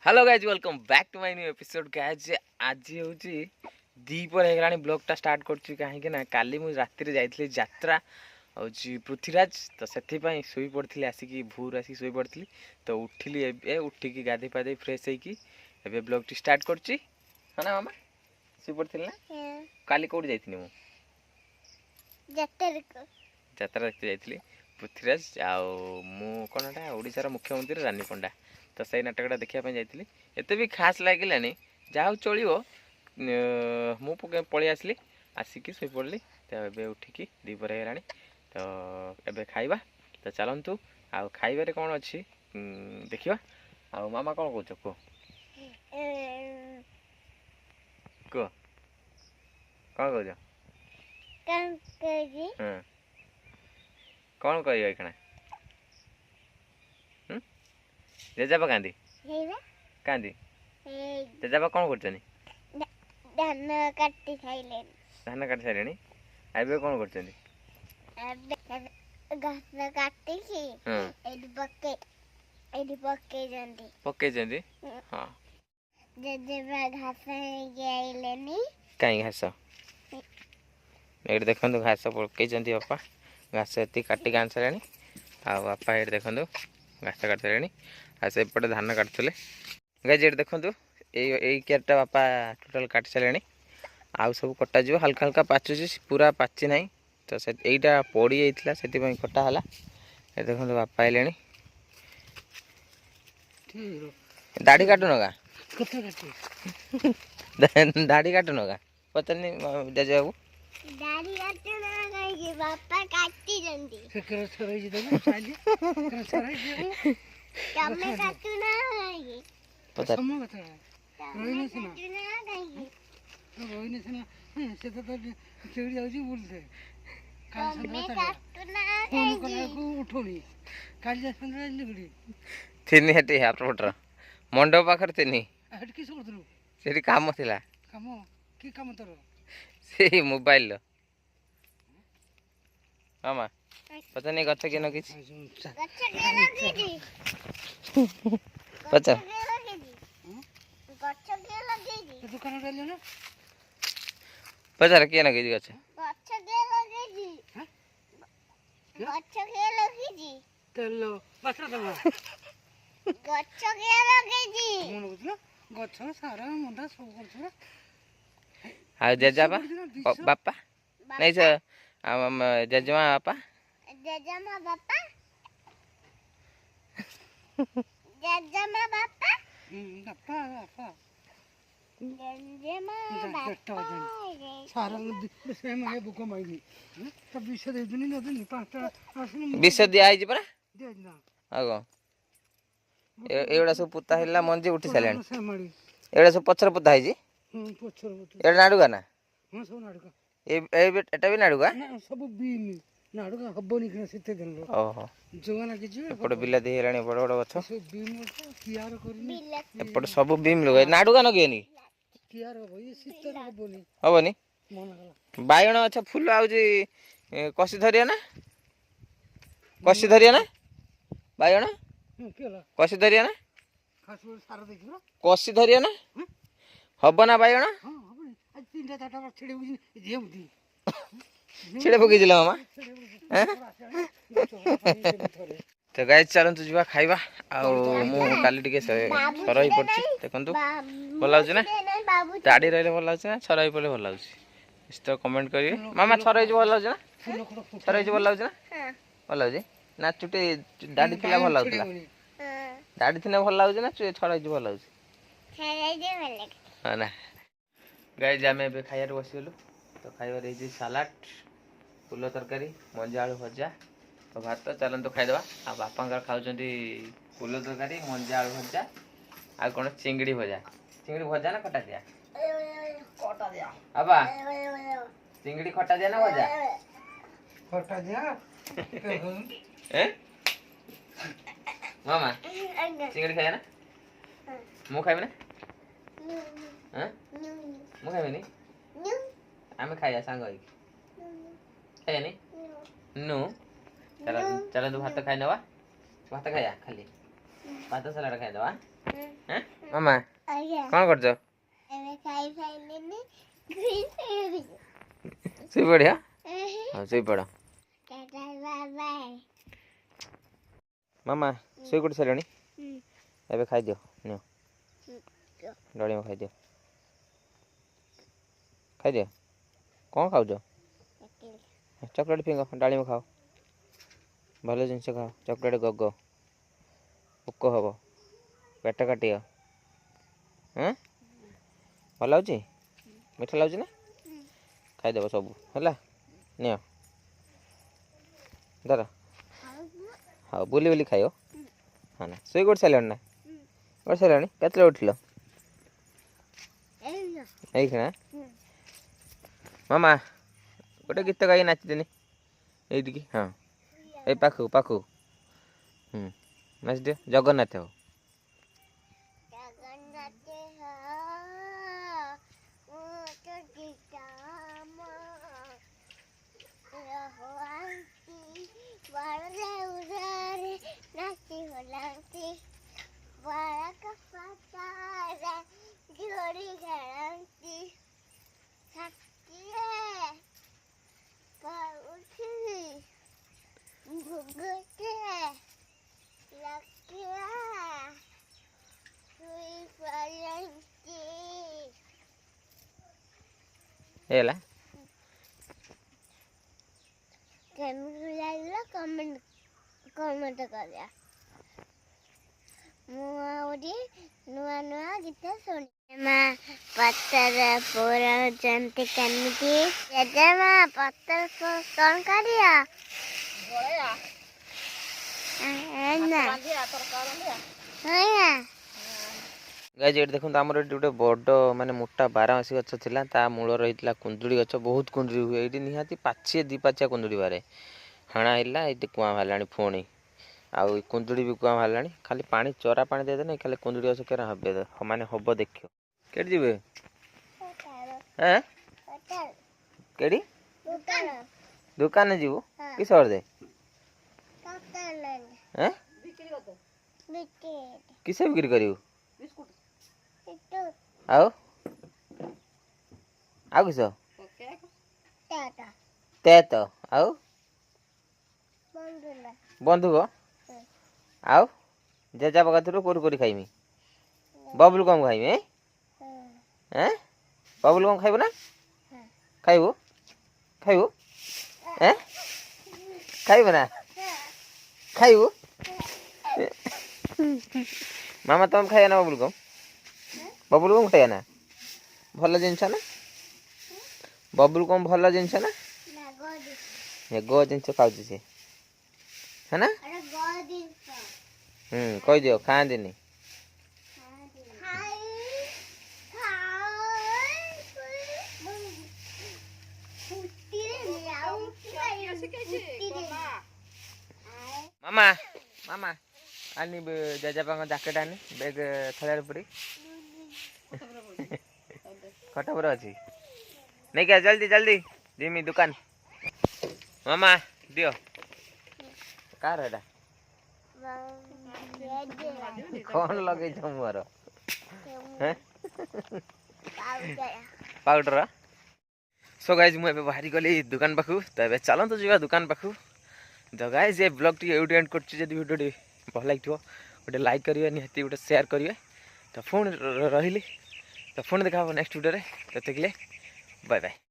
Hello guys welcome back to my new episode guys आज हूँ दीपर हो ब्लॉगटा स्टार्ट कर कहीं काली मुझे राति जाइली यात्रा हूँ पृथ्वीराज तो से शोई पड़ी आसिकी भोर आसिक शोई पड़ी तो उठिली ए उठिकी गाधे पाधे फ्रेश होगी एबे ब्लॉग टी स्टार्ट करची है ना मामा शोई पड़ी ना काली कौट जाइनी मु यात्रा देखते जाइली पृथ्वीराज आउ कौन ओडार मुख्यमंत्री रानी पंडा तो सही नाटकटा देखापी जाइली एत भी खास लगे जहाँ चलो मु पलि आसली आसिकी शोई पड़ी तो ये उठिकी दीपर होगा तो एबे खाइबा तो चलतु आउ खाइबारे कौन अच्छी देखा आ मामा कौन कौच कह कह कौन कौच कौन कह एखना जेजाबा कांदी कांदी जेजाबा कौन कर धान काटी सारे आबे कौन कर घास काटी पके हाँ जेजेबा घास गइलेनी कहीं घास ये देखो घास पकई बापा घास ये काटिक आनी सारे आ बापा ये देखो घास काट सारे आसपटे धान काटुले गाइज ये देखो यही क्यारटा बापा टोटाल काट सारे आउ सब कटा जो हल्का हल्का पाचुची पूरा पाची ना तो यहीटा पड़ी जाइए से कटा है ये देखो बापा आइले दाढ़ी काटुन गा दाढ़ी काटुन गा पचारनी जेजे बाबू दाढ़ी काटना बापा काटी जंदी तमे काटना पचार रोहिणी सिन्हा से तो चिड़ी जाऊँ बोलते फोन को उठोनी काली लुगड़ी थी हेटी आपटर मंडप पाखर थी किस करूँ से काम थिला काम कि काम तोर से मोबाइल मामा पता नहीं गछ के न कि पचार दुकान डाले ना पचार किए लगे गछ तेल बाछरा तेल गछ सारा मुंडा सब कर आ जेजाबा बापा नहीं सर जेजमा बापा जेजमा बापा जेजमा बापा बापा बापा जेजमा बापा सारा से मैं बुक माइली तब विष दे दुनी न दुनी पांचटा आसनी विष दिया आइ परा दे ना आगो एड़ा सब पुता हिला मंजी उठी सालेन से मारी एड़ा सब पछर पुता हिजी पछर एड़ा नाडुगा ना हां सब नाडुगा एटा भी नाडुगा ना सब बीम नाडुगा हबनी कि सिते दिन ओहो जोगाना कि जे एपट बिला दे हेलानी बड़ बड़ गछ सब बीम कियार करनी एपट सब बीम लगे नाडुगा न गेनी कियार हो ये सिते हबनी हबनी मन गला बायण अच्छा फुल आउजी कसी धरिया ना बायण केला कसी धरिया ना खास सारा देखिबो कसी धरिया ना हब ना बायण हां हबनी आज तीनटा चारटा बार छेड़े बुझी जेमदी छिड़े पकई दिला मामा तो गाइस चलतु जीवा खाइबा आ मु काली टिके सरई पड़छि देखंतु भल लाउछ ना दाढ़ी रहले भल लाउछ ना सरई पड़ले भल लाउछ इस्तो कमेंट करिवे मामा सरई भल लाउछ ना सरई भल लाउछ ना भल लाउछ ना चुटे दाढ़ी थिला भल लाउछला दाढ़ी थिने भल लाउछ ना सरई भल लाउछ हां ना गाइस आमे बे खाइयार बसिलु तो खाइबार ए सलाड फुल तरकारी मंजा आलू भजा और भात चलते खाईदे आ बापा खाऊँ फुल तरकारी मंजा आलू भजा आ कौन चिंगड़ी भजा ना खटा दिया आबा चिंगड़ी खटा दिया ना भजा खटा दिया मामा चिंगड़ी खाया ना मु खाइबे ना मु खाइबे नी आमे खाइया सांग होई खाइया नु चल चल तू भात खाई नवा भात खाया खाली भात सलाड खाई दवा हैं मामा ଆଜ୍ଞା कौन करछ ଏବେ ଖାଇ ସାଇଲିନି ଶୋଇ सोई पड़िया हां सोई पड़ ଟାଟା ବାଏ ବାଏ मामा सोई कोड सलाणी ହୁଁ एबे खाई दियो नु ହୁଁ डोली में खाई दियो कौन खाऊ चॉकलेट फिंग डाली में खाओ भल जिनस खाओ चॉकलेट गग पोक हम पेट काट हाँ भल लगे मीठा लगे ना खाईदेव सब है नि धर हाँ बुली बुली खाओ हाँ ना शोई गोट सारे ना गोट सारे के उठल ये मामा गोटे गीत गाई नाचिदेनि ये हाँ ये पाखु पाखु नाच दियो जगन्नाथ हो ଜଗନ୍ନାଥ ମୁଁ ତ ଗୀତାମ ରହୁଆନ୍ତି ବଳରେ ଉଡ଼ରେ ନାଚି ହୋଲାନ୍ତି ବଳକ ପାତାରେ ଯୋଡ଼ି ଖେଳନ୍ତି ଷାଠିଏ ପାଉଠି ଭୋଗଟେ ଲକିଆ ଶୋଇ ପାରନ୍ତି ହେଲା କେମିତି ଲାଗିଲା କମେଣ୍ଟ କରିବା ମୁଁ ଆହୁରି ନୂଆ ନୂଆ ଗୀତ ଶୁଣି ମା ପତର ପୋଡ଼ଉଛନ୍ତି କେମିତି ଜେଜେମା ପତର କ'ଣ କରିବା गाइज ये देखो आमर ये गोटे बड़ माने मोटा बारमासी गछ थिला ता मूल रही कुंदुड़ी गछ बहुत कुंदुड़ी हुए ये निहाती पाचिए दी पाचिया कुंदुड़ी बारे हणा है ये कुआ बाहर पुणी आउ कुंदुड़ी भी कुआ बाहर खाली पानी चरा पानी देदे ना खाली कुंदुड़ी गछ के माने हम देखियो केट जीवे हैं केडी दुकान जीवु किस और दे हैं किसे बिक्री करियो आओ आओ किस ते तो आओ बंधु को आओ जेजा बगाथुर कोरी कोरी खाइमी बबुल कम खाइमी हैं बबुल कम खाइबो ना खाइबो खाइबो हैं खाइबो ना खाइबो मामा तुम खाइया ना बबुल कम खाइया ना भल जिनस ना बबुल कम भल जिनस ना गो जिनस खाऊ सी है ना कह दियो खाआंनी मामा मामा आनी जेजापा जैकेट आनी बैग थड़े पड़ी खटपर अच्छी नहीं क्या जल्दी जल्दी जिमी दुकान मामा दियो कार एटा कौन लगे मोर पाउडर सो गाइज मुझे बाहरी गली दुकान पाखु तो ये चलतु जा दुकान पाखु तो गाइज ये ब्लॉग टी एवं एंड कर भिडियो भल लगे गोटे लाइक करेंगे निहाती गोटे शेयर करेंगे तो फोन रही तो फोन देखा नेक्स्ट वीडियो तो बाय बाय।